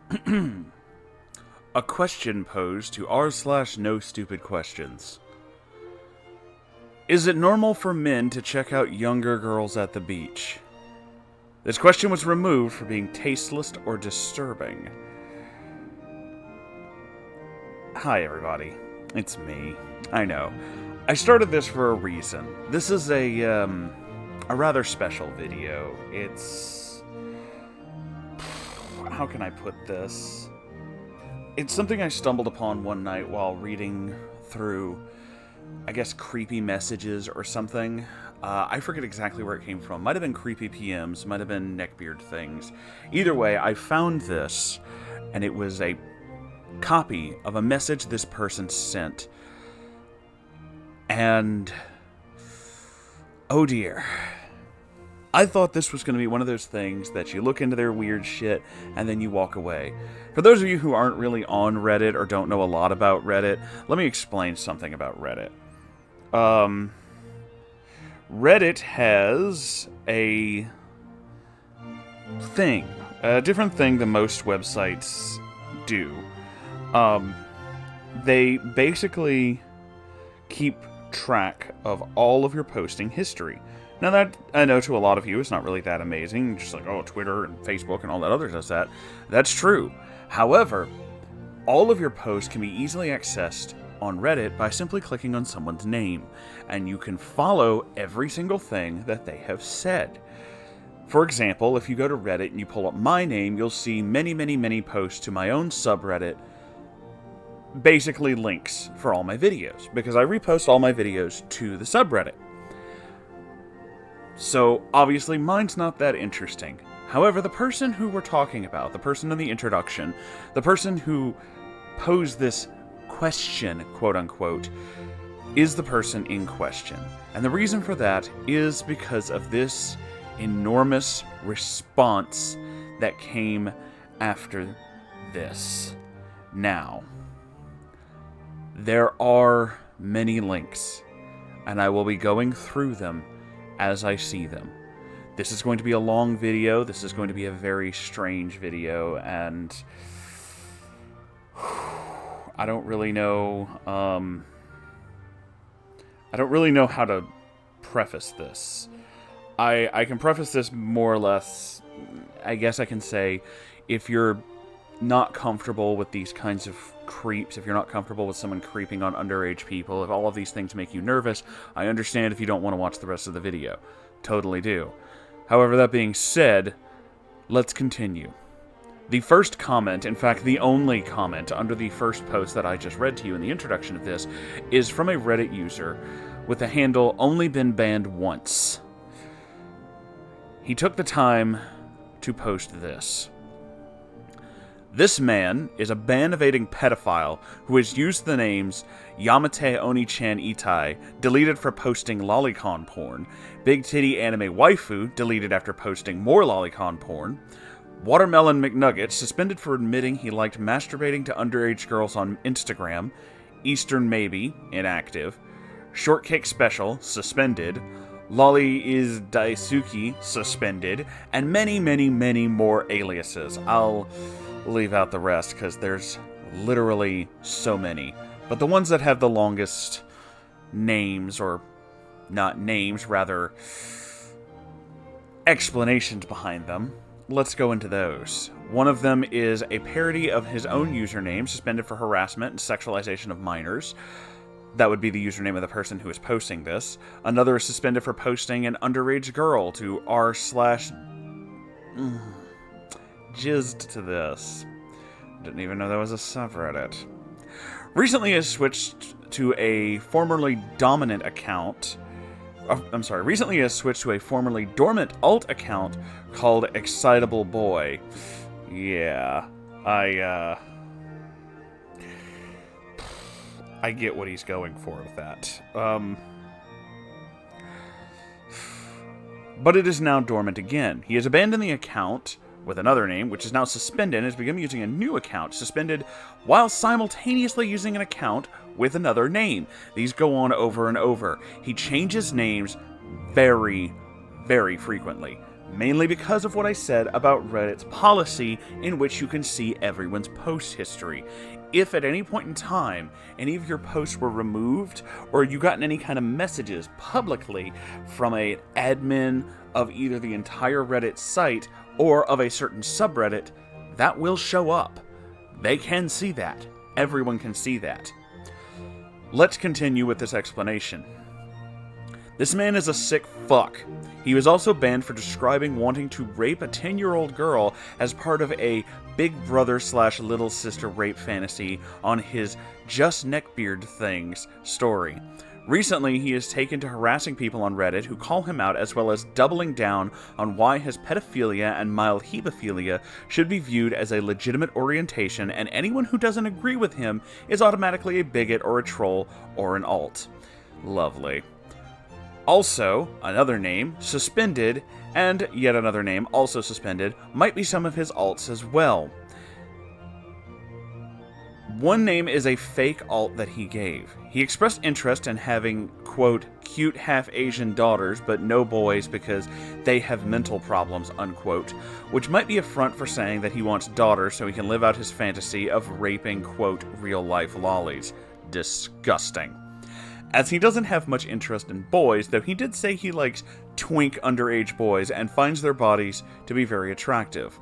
A question posed to r/no stupid questions. Is it normal for men to check out younger girls at the beach? This question was removed for being tasteless or disturbing. Hi everybody, it's me. I know. I started this for a reason. This is a rather special video. It's... how can I put this? It's something I stumbled upon one night while reading through, I guess, creepy messages or something. I forget exactly where it came from. Might have been creepy PMs, might have been neckbeard things. Either way, I found this, and it was a copy of a message this person sent. And... oh dear. I thought this was going to be one of those things that you look into their weird shit and then you walk away. For those of you who aren't really on Reddit or don't know a lot about Reddit, let me explain something about Reddit. Reddit has a thing, a different thing than most websites do. They basically keep track of all of your posting history. Now that, I know to a lot of you, it's not really that amazing. Just like, oh, Twitter and Facebook and all that other does that. That's true. However, all of your posts can be easily accessed on Reddit by simply clicking on someone's name. And you can follow every single thing that they have said. For example, if you go to Reddit and you pull up my name, you'll see many, many, many posts to my own subreddit. Basically links for all my videos. Because I repost all my videos to the subreddit. So, obviously, mine's not that interesting. However, the person who we're talking about, the person in the introduction, the person who posed this question, quote-unquote, is the person in question. And the reason for that is because of this enormous response that came after this. Now, there are many links, and I will be going through them as I see them. This is going to be a long video. This is going to be a very strange video, and I don't really know. I don't really know how to preface this. I can preface this more or less. I guess I can say, if you're not comfortable with these kinds of creeps, if you're not comfortable with someone creeping on underage people, if all of these things make you nervous, I understand if you don't want to watch the rest of the video. Totally do. However, that being said, let's continue. The first comment, in fact the only comment under the first post that I just read to you in the introduction of this, is from a Reddit user with the handle only been banned once. He took the time to post this. This man is a ban-evading pedophile who has used the names Yamate Oni-chan Itai, deleted for posting lolicon porn, Big Titty Anime Waifu, deleted after posting more lolicon porn, Watermelon McNugget, suspended for admitting he liked masturbating to underage girls on Instagram, Eastern Maybe, inactive, Shortcake Special, suspended, Lolly is Daisuke, suspended, and many, many, many more aliases. I'll leave out the rest because there's literally so many. But the ones that have the longest names, or not names, rather explanations behind them, let's go into those. One of them is a parody of his own username, suspended for harassment and sexualization of minors. That would be the username of the person who is posting this. Another is suspended for posting an underage girl to r/ jizzed to this. Didn't even know there was a subreddit. Recently has switched to a formerly dominant account. Recently has switched to a formerly dormant alt account called Excitable Boy. Yeah, I get what he's going for with that. But it is now dormant again. He has abandoned the account with another name, which is now suspended, and has begun using a new account, suspended, while simultaneously using an account with another name. These go on over and over. He changes names very, very frequently. mainly because of what I said about Reddit's policy in which you can see everyone's post history. If at any point in time any of your posts were removed or you gotten any kind of messages publicly from an admin of either the entire Reddit site or of a certain subreddit, that will show up. They can see that. Everyone can see that. Let's continue with this explanation. This man is a sick fuck. He was also banned for describing wanting to rape a 10-year-old girl as part of a big brother / little sister rape fantasy on his Just Neckbeard Things story. Recently, he has taken to harassing people on Reddit who call him out, as well as doubling down on why his pedophilia and mild hebephilia should be viewed as a legitimate orientation, and anyone who doesn't agree with him is automatically a bigot or a troll or an alt. Lovely. Also, another name, suspended, and yet another name, also suspended, might be some of his alts as well. One name is a fake alt that he gave. He expressed interest in having, quote, cute half-Asian daughters, but no boys because they have mental problems, unquote, which might be a front for saying that he wants daughters so he can live out his fantasy of raping, quote, real-life lollies. Disgusting. As he doesn't have much interest in boys, though he did say he likes twink underage boys and finds their bodies to be very attractive.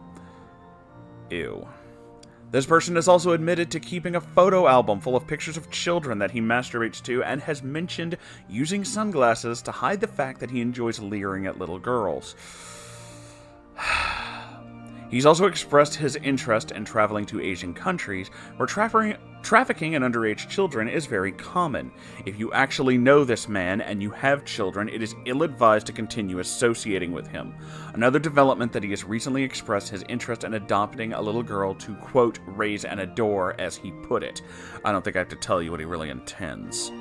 Ew. This person has also admitted to keeping a photo album full of pictures of children that he masturbates to and has mentioned using sunglasses to hide the fact that he enjoys leering at little girls. He's also expressed his interest in traveling to Asian countries where trafficking in underage children is very common. If you actually know this man and you have children, it is ill-advised to continue associating with him. Another development that he has recently expressed his interest in adopting a little girl to, quote, raise and adore, as he put it. I don't think I have to tell you what he really intends.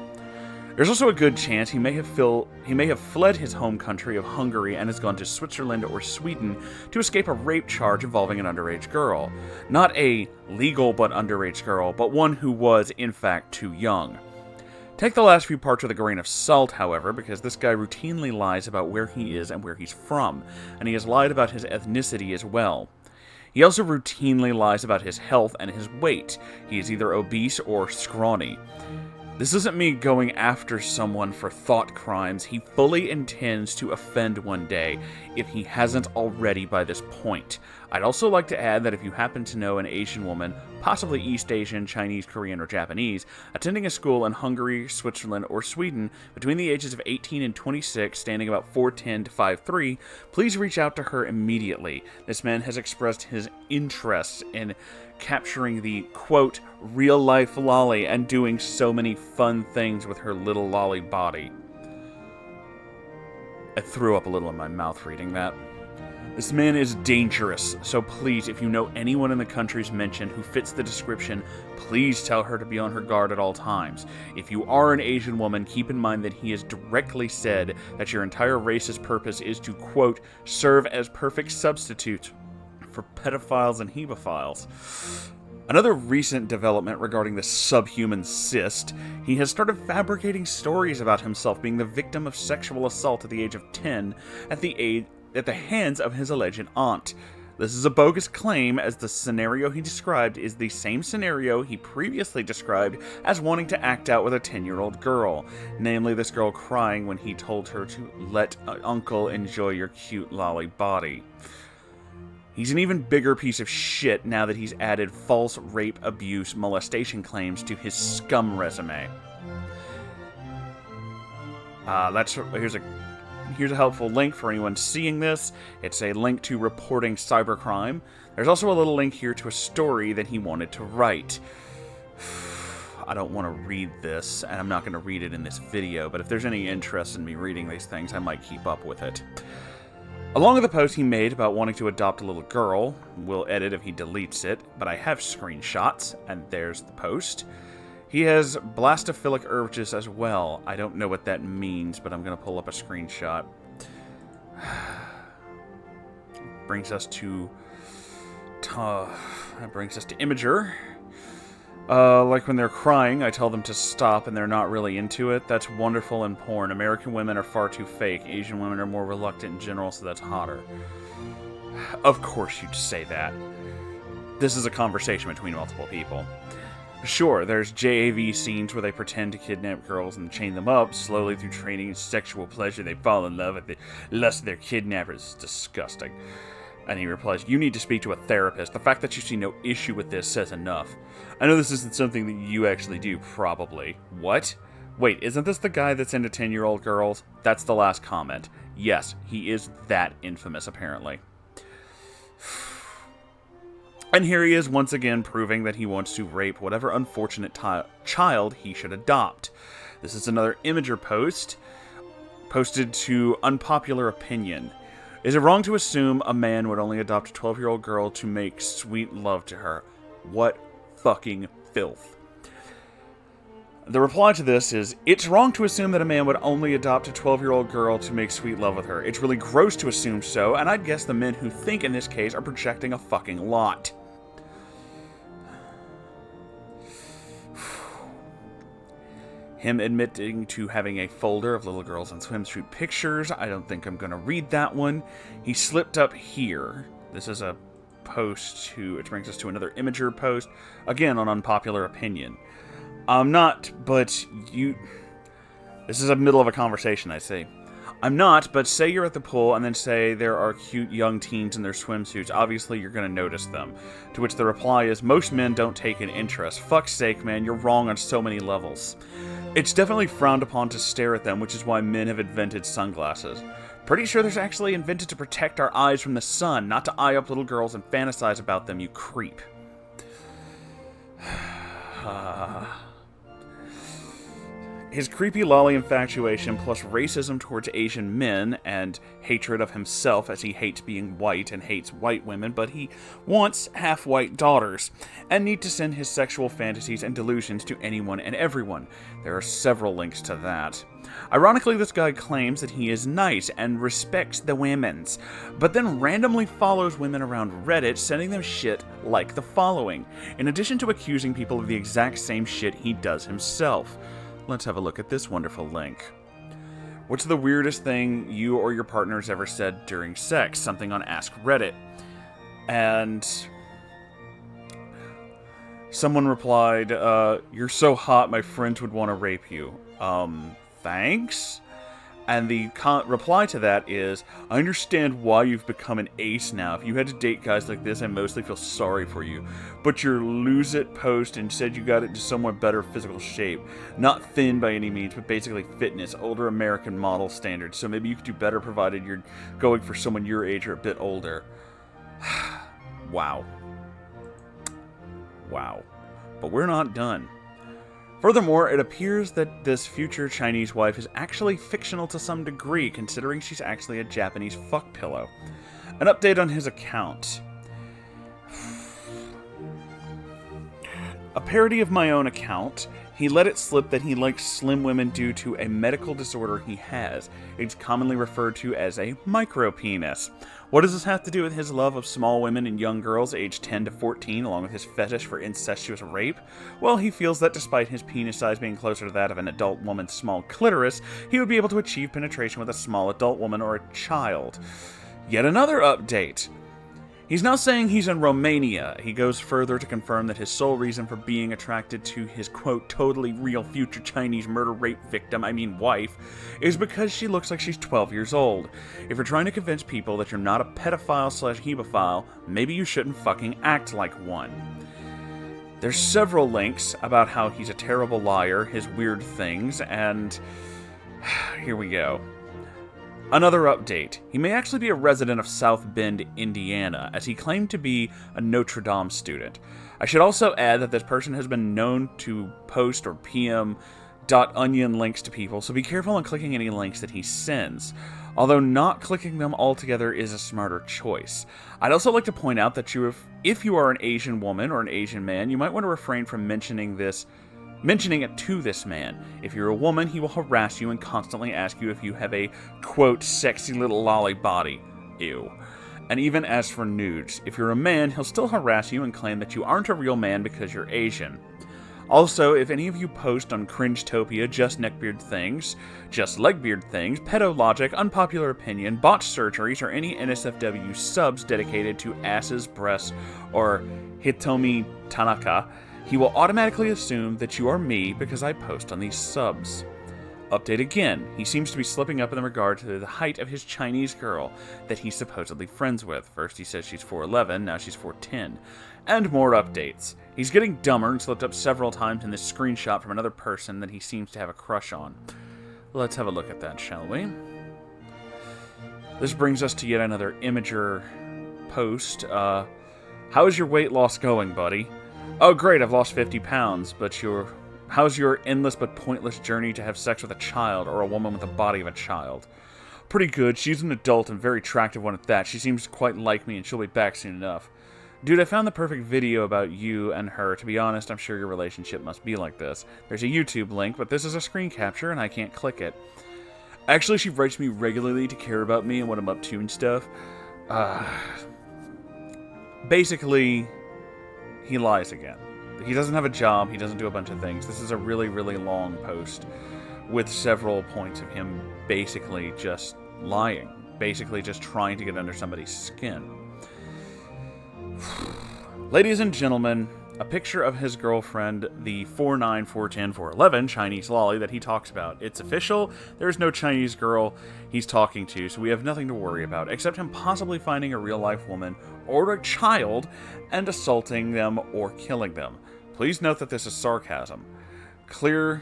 There's also a good chance he may have fled his home country of Hungary and has gone to Switzerland or Sweden to escape a rape charge involving an underage girl. Not a legal but underage girl, but one who was, in fact, too young. Take the last few parts with a grain of salt, however, because this guy routinely lies about where he is and where he's from, and he has lied about his ethnicity as well. He also routinely lies about his health and his weight. He is either obese or scrawny. This isn't me going after someone for thought crimes. He fully intends to offend one day, if he hasn't already by this point. I'd also like to add that if you happen to know an Asian woman, possibly East Asian, Chinese, Korean, or Japanese, attending a school in Hungary, Switzerland, or Sweden between the ages of 18 and 26, standing about 4'10 to 5'3", please reach out to her immediately. This man has expressed his interest in capturing the, quote, real-life lolly and doing so many fun things with her little lolly body. I threw up a little in my mouth reading that. This man is dangerous, so please, if you know anyone in the countries mentioned who fits the description, please tell her to be on her guard at all times. If you are an Asian woman, keep in mind that he has directly said that your entire race's purpose is to, quote, serve as perfect substitute for pedophiles and hebephiles. Another recent development regarding the subhuman cyst, he has started fabricating stories about himself being the victim of sexual assault at the age of 10 at the hands of his alleged aunt. This is a bogus claim, as the scenario he described is the same scenario he previously described as wanting to act out with a 10-year-old girl, namely this girl crying when he told her to let uncle enjoy your cute lolly body. He's an even bigger piece of shit now that he's added false rape, abuse, molestation claims to his scum resume. Here's a helpful link for anyone seeing this. It's a link to reporting cybercrime. There's also a little link here to a story that he wanted to write. I don't want to read this, and I'm not going to read it in this video, but if there's any interest in me reading these things, I might keep up with it. Along with the post he made about wanting to adopt a little girl, we'll edit if he deletes it, but I have screenshots, and there's the post. He has blastophilic urges as well. I don't know what that means, but I'm going to pull up a screenshot. Brings us to Imager. Like when they're crying, I tell them to stop and they're not really into it. That's wonderful in porn. American women are far too fake. Asian women are more reluctant in general, so that's hotter. Of course you'd say that. This is a conversation between multiple people. Sure, there's JAV scenes where they pretend to kidnap girls and chain them up. Slowly through training and sexual pleasure, they fall in love with the lust of their kidnappers. It's disgusting. And he replies, you need to speak to a therapist. The fact that you see no issue with this says enough. I know this isn't something that you actually do, probably. What? Wait, isn't this the guy that's into 10-year-old girls? That's the last comment. Yes, he is that infamous, apparently. And here he is once again proving that he wants to rape whatever unfortunate child he should adopt. This is another Imager post, posted to Unpopular Opinion. Is it wrong to assume a man would only adopt a 12-year-old girl to make sweet love to her? What fucking filth. The reply to this is, it's wrong to assume that a man would only adopt a 12-year-old girl to make sweet love with her. It's really gross to assume so, and I'd guess the men who think in this case are projecting a fucking lot. Him admitting to having a folder of little girls in swimsuit pictures. I don't think I'm going to read that one. He slipped up here. This is a post which brings us to another Imager post. Again, on Unpopular Opinion. I'm not, but you... This is a middle of a conversation, I see. I'm not, but say you're at the pool and then say there are cute young teens in their swimsuits. Obviously, you're going to notice them. To which the reply is, most men don't take an interest. Fuck's sake, man, you're wrong on so many levels. It's definitely frowned upon to stare at them, which is why men have invented sunglasses. Pretty sure there's actually invented to protect our eyes from the sun, not to eye up little girls and fantasize about them, you creep. His creepy lolly infatuation plus racism towards Asian men and hatred of himself as he hates being white and hates white women, but he wants half-white daughters and need to send his sexual fantasies and delusions to anyone and everyone. There are several links to that. Ironically, this guy claims that he is nice and respects the women's, but then randomly follows women around Reddit, sending them shit like the following, in addition to accusing people of the exact same shit he does himself. Let's have a look at this wonderful link. What's the weirdest thing you or your partner's ever said during sex? Something on Ask Reddit. And someone replied, you're so hot my friends would want to rape you. Thanks? And the reply to that is, I understand why you've become an ace now. If you had to date guys like this, I mostly feel sorry for you. But your lose it post and said you got into somewhat better physical shape. Not thin by any means, but basically fitness, older American model standards. So maybe you could do better provided you're going for someone your age or a bit older. Wow. Wow. But we're not done. Furthermore, it appears that this future Chinese wife is actually fictional to some degree, considering she's actually a Japanese fuck pillow. An update on his account. A parody of my own account, he let it slip that he likes slim women due to a medical disorder he has. It's commonly referred to as a micropenis. What does this have to do with his love of small women and young girls aged 10 to 14, along with his fetish for incestuous rape? Well, he feels that despite his penis size being closer to that of an adult woman's small clitoris, he would be able to achieve penetration with a small adult woman or a child. Yet another update. He's now saying he's in Romania. He goes further to confirm that his sole reason for being attracted to his, quote, totally real future Chinese murder rape victim, wife, is because she looks like she's 12 years old. If you're trying to convince people that you're not a pedophile/hebephile, maybe you shouldn't fucking act like one. There's several links about how he's a terrible liar, his weird things, and here we go. Another update. He may actually be a resident of South Bend, Indiana, as he claimed to be a Notre Dame student. I should also add that this person has been known to post or PM .onion links to people, so be careful on clicking any links that he sends. Although not clicking them altogether is a smarter choice. I'd also like to point out that if you are an Asian woman or an Asian man, you might want to refrain from mentioning it to this man. If you're a woman, he will harass you and constantly ask you if you have a, quote, sexy little lolly body. Ew. And even as for nudes, if you're a man, he'll still harass you and claim that you aren't a real man because you're Asian. Also, if any of you post on Cringetopia, Just Neckbeard Things, Just Legbeard Things, Pedo Logic, Unpopular Opinion, Botched Surgeries, or any NSFW subs dedicated to asses, breasts, or Hitomi Tanaka, he will automatically assume that you are me because I post on these subs. Update again. He seems to be slipping up in regard to the height of his Chinese girl that he's supposedly friends with. First he says she's 4'11", now she's 4'10". And more updates. He's getting dumber and slipped up several times in this screenshot from another person that he seems to have a crush on. Let's have a look at that, shall we? This brings us to yet another Imager post. How's your weight loss going, buddy? Oh great, I've lost 50 pounds, but how's your endless but pointless journey to have sex with a child, or a woman with the body of a child? Pretty good. She's an adult and very attractive one at that. She seems to quite like me and she'll be back soon enough. Dude, I found the perfect video about you and her. To be honest, I'm sure your relationship must be like this. There's a YouTube link, but this is a screen capture and I can't click it. Actually, she writes me regularly to care about me and what I'm up to and stuff. Basically, he lies again. He doesn't have a job, he doesn't do a bunch of things. This is a really, really long post with several points of him basically just lying. Basically just trying to get under somebody's skin. Ladies and gentlemen, a picture of his girlfriend, the 4'9", 4'10", 4'11" Chinese lolly that he talks about. It's official, there's no Chinese girl he's talking to, so we have nothing to worry about, except him possibly finding a real-life woman or a child and assaulting them or killing them. Please note that this is sarcasm. Clears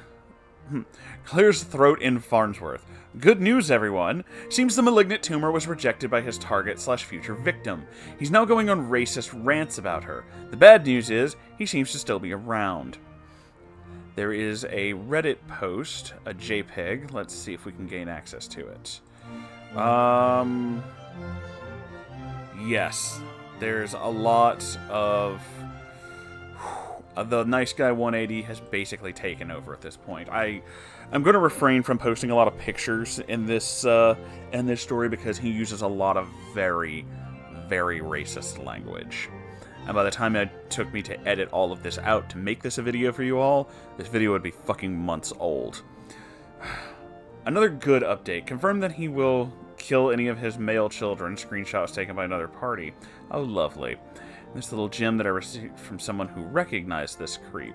throat in Farnsworth. Good news, everyone. Seems the malignant tumor was rejected by his target/future victim. He's now going on racist rants about her. The bad news is, he seems to still be around. There is a Reddit post, a JPEG. Let's see if we can gain access to it. Yes. There's a lot of... The Nice Guy 180 has basically taken over at this point. I'm going to refrain from posting a lot of pictures in this story because he uses a lot of very, very racist language. And by the time it took me to edit all of this out to make this a video for you all, this video would be fucking months old. Another good update. Confirmed that he will kill any of his male children. Screenshots taken by another party. Oh, lovely. This little gem that I received from someone who recognized this creep.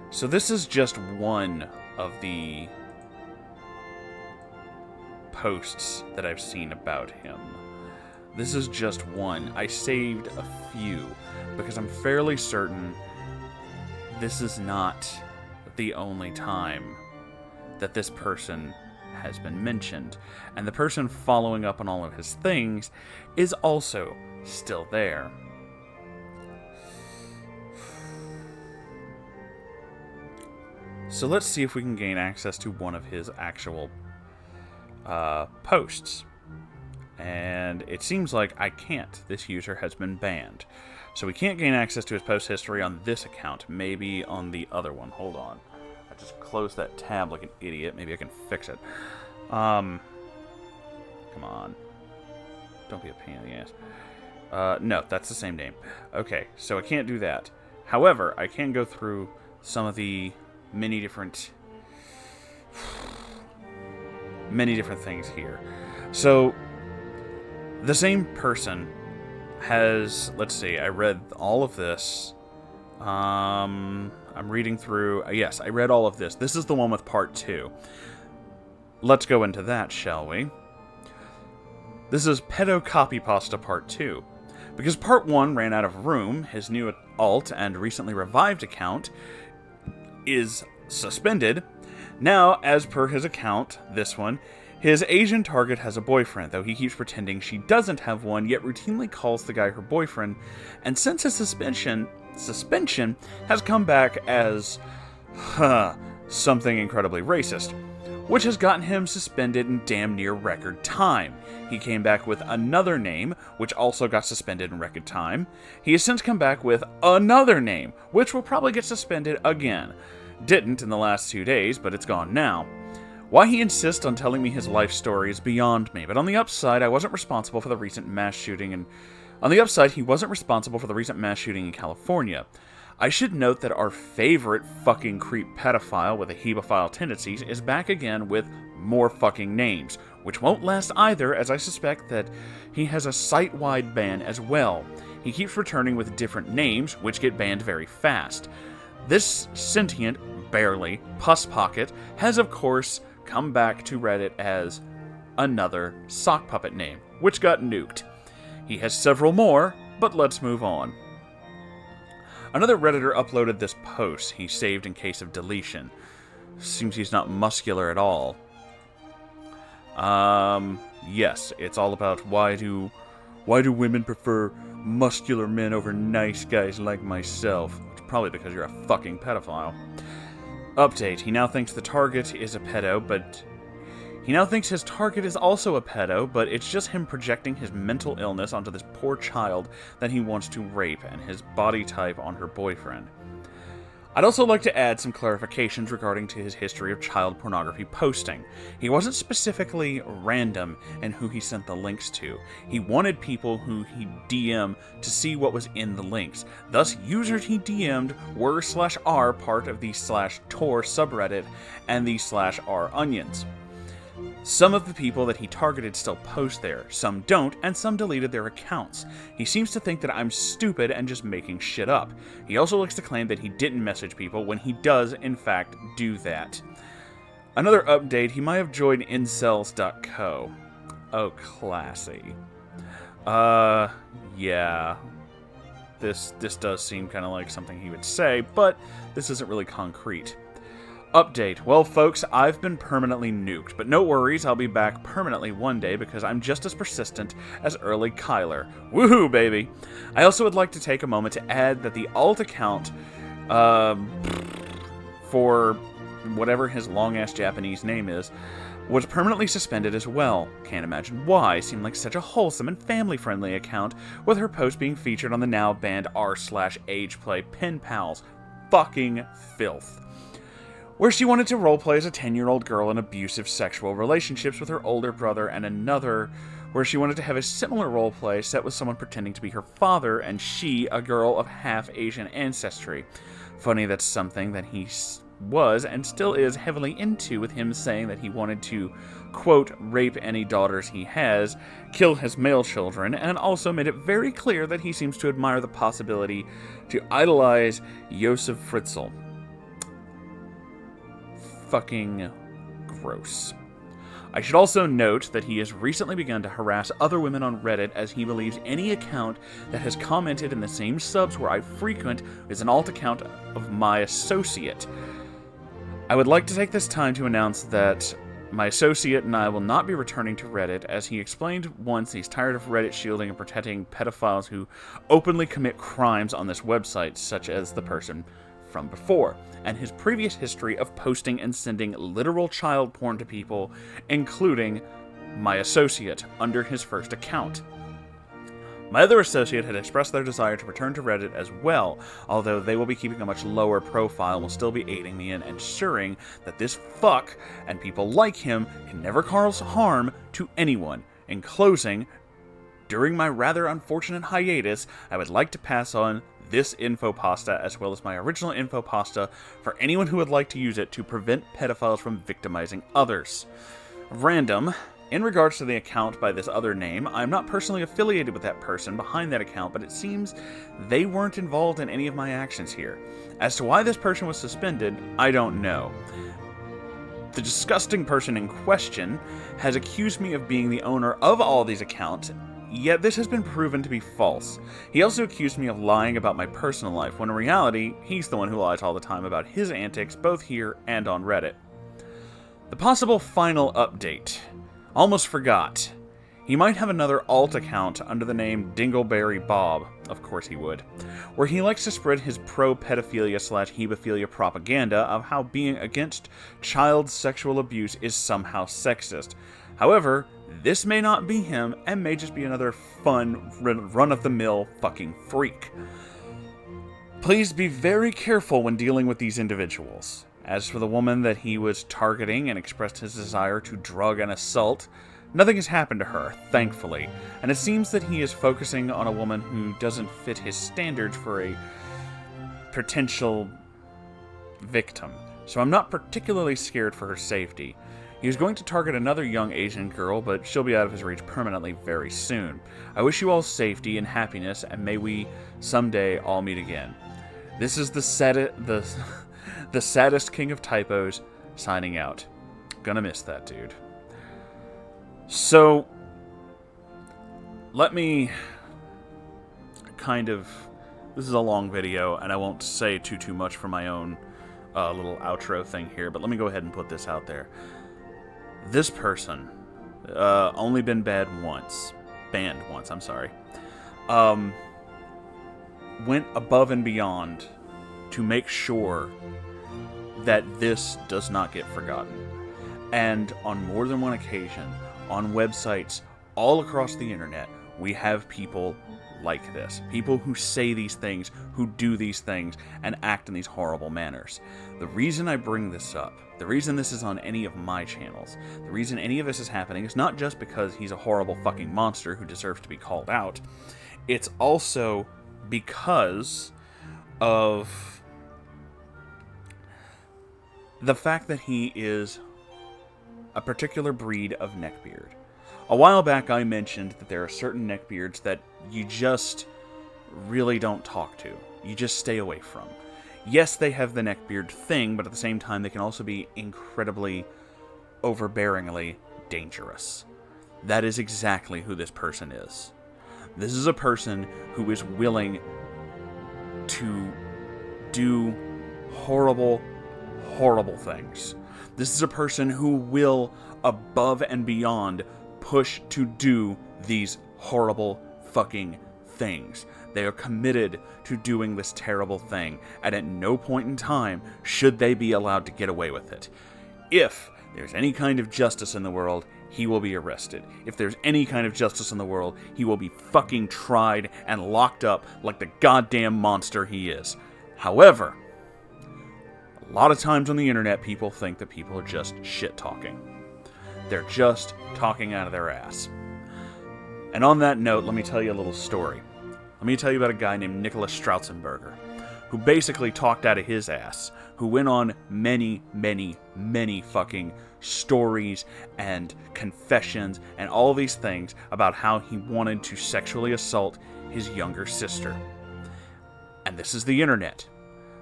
So this is just one of the posts that I've seen about him. This is just one. I saved a few because I'm fairly certain this is not the only time that this person has been mentioned, and the person following up on all of his things is also still there. So let's see if we can gain access to one of his actual posts. And it seems like I can't. This user has been banned. So we can't gain access to his post history on this account. Maybe on the other one. Hold on. I just closed that tab like an idiot. Maybe I can fix it. Come on. Don't be a pain in the ass. No, that's the same name. Okay, so I can't do that. However, I can go through some of the many different things here. So, the same person has, let's see, I read all of this. I'm reading through, yes, I read all of this. This is the one with part 2. Let's go into that, shall we? This is Pedo Copypasta Part 2. Because Part 1 ran out of room, his new alt and recently revived account is suspended. Now, as per his account, this one, his Asian target has a boyfriend, though he keeps pretending she doesn't have one, yet routinely calls the guy her boyfriend, and since his suspension has come back as something incredibly racist, which has gotten him suspended in damn near record time. He came back with another name, which also got suspended in record time. He has since come back with another name, which will probably get suspended again. Didn't in the last 2 days, but it's gone now. Why he insists on telling me his life story is beyond me, but on the upside, I wasn't responsible for the recent mass shooting and On the upside, he wasn't responsible for the recent mass shooting in California. I should note that our favorite fucking creep pedophile with a hebephile tendencies is back again with more fucking names, which won't last either, as I suspect that he has a site-wide ban as well. He keeps returning with different names, which get banned very fast. This sentient, barely, pus pocket has of course come back to Reddit as another sock puppet name, which got nuked. He has several more, but let's move on. Another Redditor uploaded this post he saved in case of deletion. Seems he's not muscular at all. Yes, it's all about why do women prefer muscular men over nice guys like myself? It's probably because you're a fucking pedophile. Update, he now thinks the target is a pedo, but... He now thinks his target is also a pedo, but it's just him projecting his mental illness onto this poor child that he wants to rape, and his body type on her boyfriend. I'd also like to add some clarifications regarding to his history of child pornography posting. He wasn't specifically random in who he sent the links to. He wanted people who he DM'd to see what was in the links. Thus, users he DM'd were /r part of the /tor subreddit and the /r onions. Some of the people that he targeted still post there, some don't, and some deleted their accounts. He seems to think that I'm stupid and just making shit up. He also likes to claim that he didn't message people when he does, in fact, do that. Another update, he might have joined incels.co. Oh, classy. Yeah. This does seem kind of like something he would say, but this isn't really concrete. Update. Well, folks, I've been permanently nuked, but no worries, I'll be back permanently one day because I'm just as persistent as early Kyler. Woohoo, baby! I also would like to take a moment to add that the alt account, for whatever his long-ass Japanese name is, was permanently suspended as well. Can't imagine why. Seemed like such a wholesome and family-friendly account, with her post being featured on the now banned r/ageplay pen pals. Fucking filth. Where she wanted to roleplay as a 10-year-old girl in abusive sexual relationships with her older brother, and another where she wanted to have a similar roleplay set with someone pretending to be her father, and she, a girl of half Asian ancestry. Funny that's something that he was and still is heavily into, with him saying that he wanted to, quote, rape any daughters he has, kill his male children, and also made it very clear that he seems to admire the possibility to idolize Josef Fritzl. Fucking gross. I should also note that he has recently begun to harass other women on Reddit, as he believes any account that has commented in the same subs where I frequent is an alt account of my associate. I would like to take this time to announce that my associate and I will not be returning to Reddit, as he explained once he's tired of Reddit shielding and protecting pedophiles who openly commit crimes on this website, such as the person from before, and his previous history of posting and sending literal child porn to people, including my associate, under his first account. My other associate had expressed their desire to return to Reddit as well, although they will be keeping a much lower profile and will still be aiding me in ensuring that this fuck and people like him can never cause harm to anyone. In closing, during my rather unfortunate hiatus, I would like to pass on this infopasta, as well as my original infopasta, for anyone who would like to use it to prevent pedophiles from victimizing others. Random. In regards to the account by this other name, I'm not personally affiliated with that person behind that account, but it seems they weren't involved in any of my actions here. As to why this person was suspended, I don't know. The disgusting person in question has accused me of being the owner of all these accounts, yet this has been proven to be false. He also accused me of lying about my personal life, when in reality, he's the one who lies all the time about his antics, both here and on Reddit. The possible final update. Almost forgot. He might have another alt account under the name Dingleberry Bob, of course he would, where he likes to spread his pro-pedophilia/hebophilia propaganda of how being against child sexual abuse is somehow sexist. However, this may not be him, and may just be another fun, run-of-the-mill fucking freak. Please be very careful when dealing with these individuals. As for the woman that he was targeting and expressed his desire to drug and assault, Nothing has happened to her, thankfully, and it seems that he is focusing on a woman who doesn't fit his standards for a potential victim, so I'm not particularly scared for her safety. He was going to target another young Asian girl, but she'll be out of his reach permanently very soon. I wish you all safety and happiness, and may we someday all meet again. This is the saddest king of typos, signing out. Gonna miss that dude. So, let me kind of... This is a long video, and I won't say too much for my own little outro thing here, but let me go ahead and put this out there. This person, only been banned once, I'm sorry, went above and beyond to make sure that this does not get forgotten. And on more than one occasion, on websites all across the internet, we have people like this. People who say these things, who do these things, and act in these horrible manners. The reason I bring this up, the reason this is on any of my channels, the reason any of this is happening is not just because he's a horrible fucking monster who deserves to be called out. It's also because of the fact that he is a particular breed of neckbeard. A while back I mentioned that there are certain neckbeards that you just really don't talk to. You just stay away from. Yes, they have the neckbeard thing, but at the same time they can also be incredibly, overbearingly dangerous. That is exactly who this person is. This is a person who is willing to do horrible, horrible things. This is a person who will, above and beyond, push to do these horrible fucking things. They are committed to doing this terrible thing, and at no point in time should they be allowed to get away with it. If there's any kind of justice in the world, he will be arrested. If there's any kind of justice in the world, he will be fucking tried and locked up like the goddamn monster he is. However, a lot of times on the internet, people think that people are just shit-talking. They're just talking out of their ass. And on that note, let me tell you a little story. Let me tell you about a guy named Nicholas Strautzenberger, who basically talked out of his ass, who went on many, many, many fucking stories and confessions and all these things about how he wanted to sexually assault his younger sister. And this is the internet.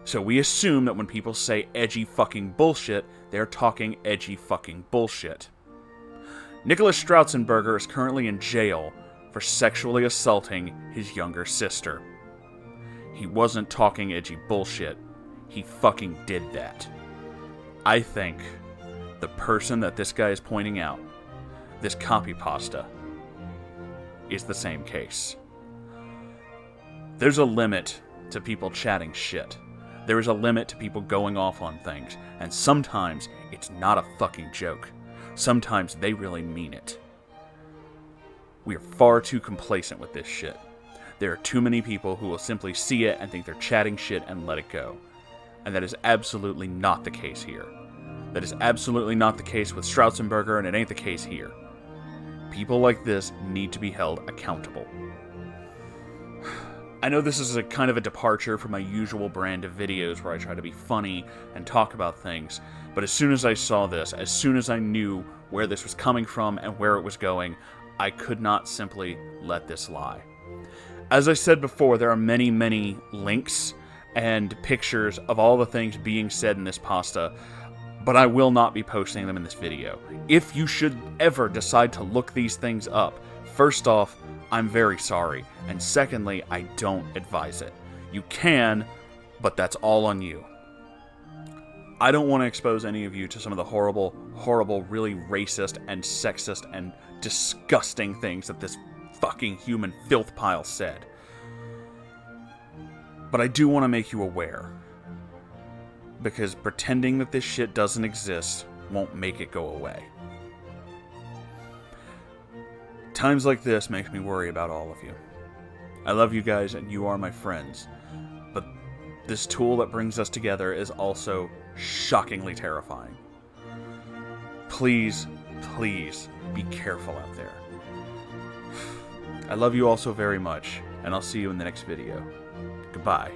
So we assume that when people say edgy fucking bullshit, they're talking edgy fucking bullshit. Nicholas Strautzenberger is currently in jail for sexually assaulting his younger sister. He wasn't talking edgy bullshit. He fucking did that. I think the person that this guy is pointing out, this Copypasta, is the same case. There's a limit to people chatting shit. There is a limit to people going off on things, and sometimes it's not a fucking joke. Sometimes they really mean it. We are far too complacent with this shit. There are too many people who will simply see it and think they're chatting shit and let it go. And that is absolutely not the case here. That is absolutely not the case with Strautzenberger, and it ain't the case here. People like this need to be held accountable. I know this is a kind of a departure from my usual brand of videos where I try to be funny and talk about things, but as soon as I saw this, as soon as I knew where this was coming from and where it was going, I could not simply let this lie. As I said before, there are many, many links and pictures of all the things being said in this pasta, but I will not be posting them in this video. If you should ever decide to look these things up, first off, I'm very sorry, and secondly, I don't advise it. You can, but that's all on you. I don't want to expose any of you to some of the horrible, horrible, really racist and sexist and disgusting things that this fucking human filth pile said. But I do want to make you aware, because pretending that this shit doesn't exist won't make it go away. Times like this makes me worry about all of you. I love you guys and you are my friends, but this tool that brings us together is also shockingly terrifying. Please, please be careful out there. I love you all so very much, and I'll see you in the next video. Goodbye.